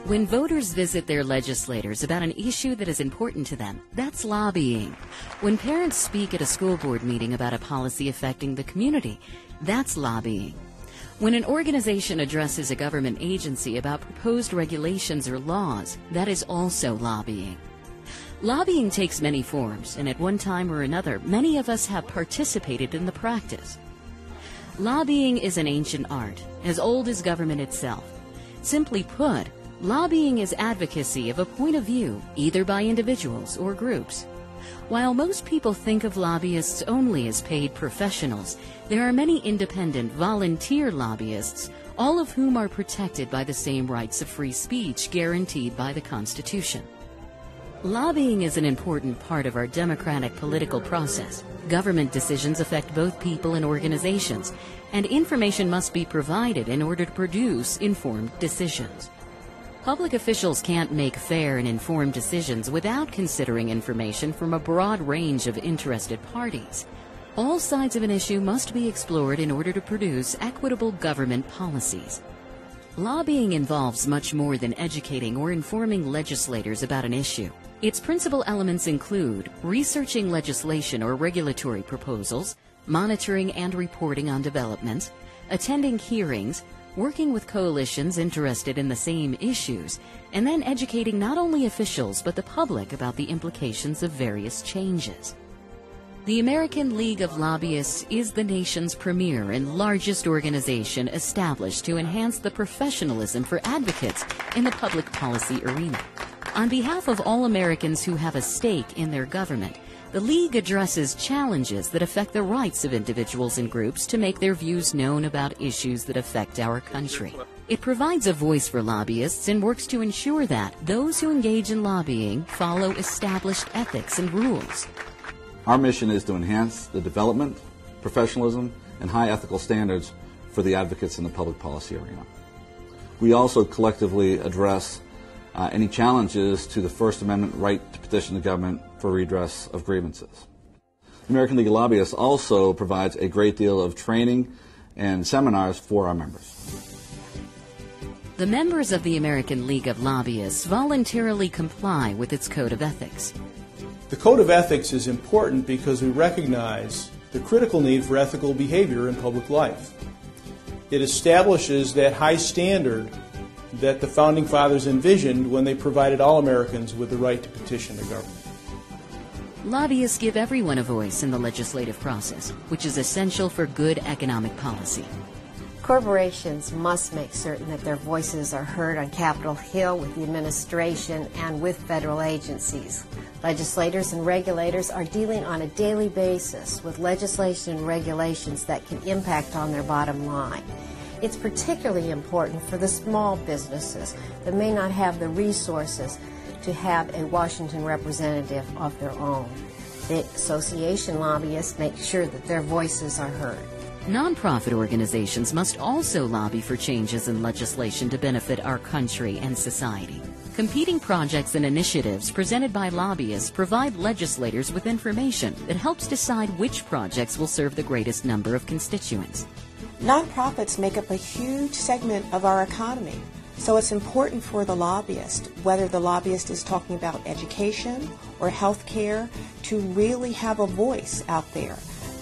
When voters visit their legislators about an issue that is important to them, that's lobbying. When parents speak at a school board meeting about a policy affecting the community, that's lobbying. When an organization addresses a government agency about proposed regulations or laws, that is also lobbying. Lobbying takes many forms, and at one time or another, many of us have participated in the practice. Lobbying is an ancient art, as old as government itself. Simply put, lobbying is advocacy of a point of view, either by individuals or groups. While most people think of lobbyists only as paid professionals, there are many independent, volunteer lobbyists, all of whom are protected by the same rights of free speech guaranteed by the Constitution. Lobbying is an important part of our democratic political process. Government decisions affect both people and organizations, and information must be provided in order to produce informed decisions. Public officials can't make fair and informed decisions without considering information from a broad range of interested parties. All sides of an issue must be explored in order to produce equitable government policies. Lobbying involves much more than educating or informing legislators about an issue. Its principal elements include researching legislation or regulatory proposals, monitoring and reporting on developments, attending hearings, working with coalitions interested in the same issues, and then educating not only officials but the public about the implications of various changes. The American League of Lobbyists is the nation's premier and largest organization established to enhance the professionalism for advocates in the public policy arena. On behalf of all Americans who have a stake in their government, the League addresses challenges that affect the rights of individuals and groups to make their views known about issues that affect our country. It provides a voice for lobbyists and works to ensure that those who engage in lobbying follow established ethics and rules. Our mission is to enhance the development, professionalism, and high ethical standards for the advocates in the public policy arena. We also collectively address any challenges to the First Amendment right to petition the government for redress of grievances. The American League of Lobbyists also provides a great deal of training and seminars for our members. The members of the American League of Lobbyists voluntarily comply with its code of ethics. The Code of Ethics is important because we recognize the critical need for ethical behavior in public life. It establishes that high standard that the Founding Fathers envisioned when they provided all Americans with the right to petition the government. Lobbyists give everyone a voice in the legislative process, which is essential for good economic policy. Corporations must make certain that their voices are heard on Capitol Hill with the administration and with federal agencies. Legislators and regulators are dealing on a daily basis with legislation and regulations that can impact on their bottom line. It's particularly important for the small businesses that may not have the resources to have a Washington representative of their own. The association lobbyists make sure that their voices are heard. Nonprofit organizations must also lobby for changes in legislation to benefit our country and society. Competing projects and initiatives presented by lobbyists provide legislators with information that helps decide which projects will serve the greatest number of constituents. Nonprofits make up a huge segment of our economy, so it's important for the lobbyist, whether the lobbyist is talking about education or health care, to really have a voice out there.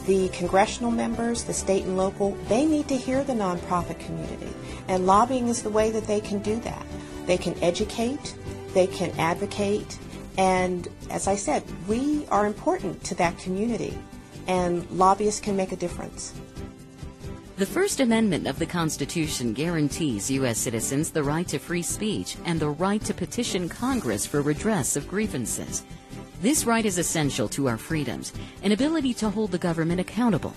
The congressional members, the state and local, they need to hear the nonprofit community, and lobbying is the way that they can do that. They can educate, they can advocate, and as I said, we are important to that community, and lobbyists can make a difference. The First Amendment of the Constitution guarantees U.S. citizens the right to free speech and the right to petition Congress for redress of grievances. This right is essential to our freedoms and ability to hold the government accountable.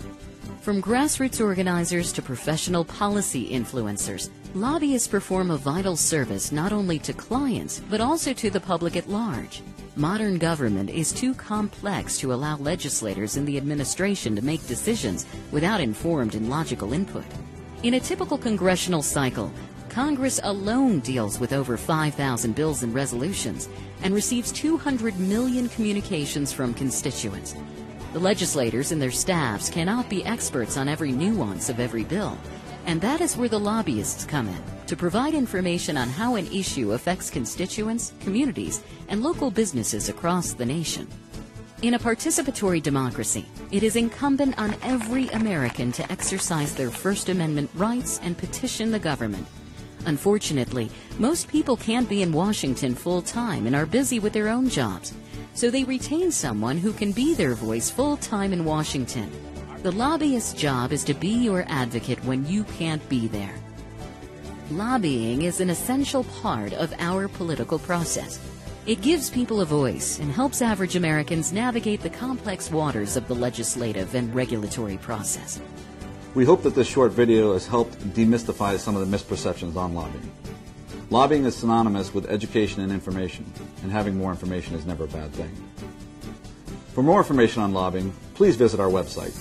From grassroots organizers to professional policy influencers, lobbyists perform a vital service not only to clients but also to the public at large. Modern government is too complex to allow legislators and the administration to make decisions without informed and logical input. In a typical congressional cycle, Congress alone deals with over 5,000 bills and resolutions and receives 200 million communications from constituents. The legislators and their staffs cannot be experts on every nuance of every bill. And that is where the lobbyists come in, to provide information on how an issue affects constituents, communities, and local businesses across the nation. In a participatory democracy, it is incumbent on every American to exercise their First Amendment rights and petition the government. Unfortunately, most people can't be in Washington full-time and are busy with their own jobs, so they retain someone who can be their voice full-time in Washington. The lobbyist's job is to be your advocate when you can't be there. Lobbying is an essential part of our political process. It gives people a voice and helps average Americans navigate the complex waters of the legislative and regulatory process. We hope that this short video has helped demystify some of the misperceptions on lobbying. Lobbying is synonymous with education and information, and having more information is never a bad thing. For more information on lobbying, please visit our website,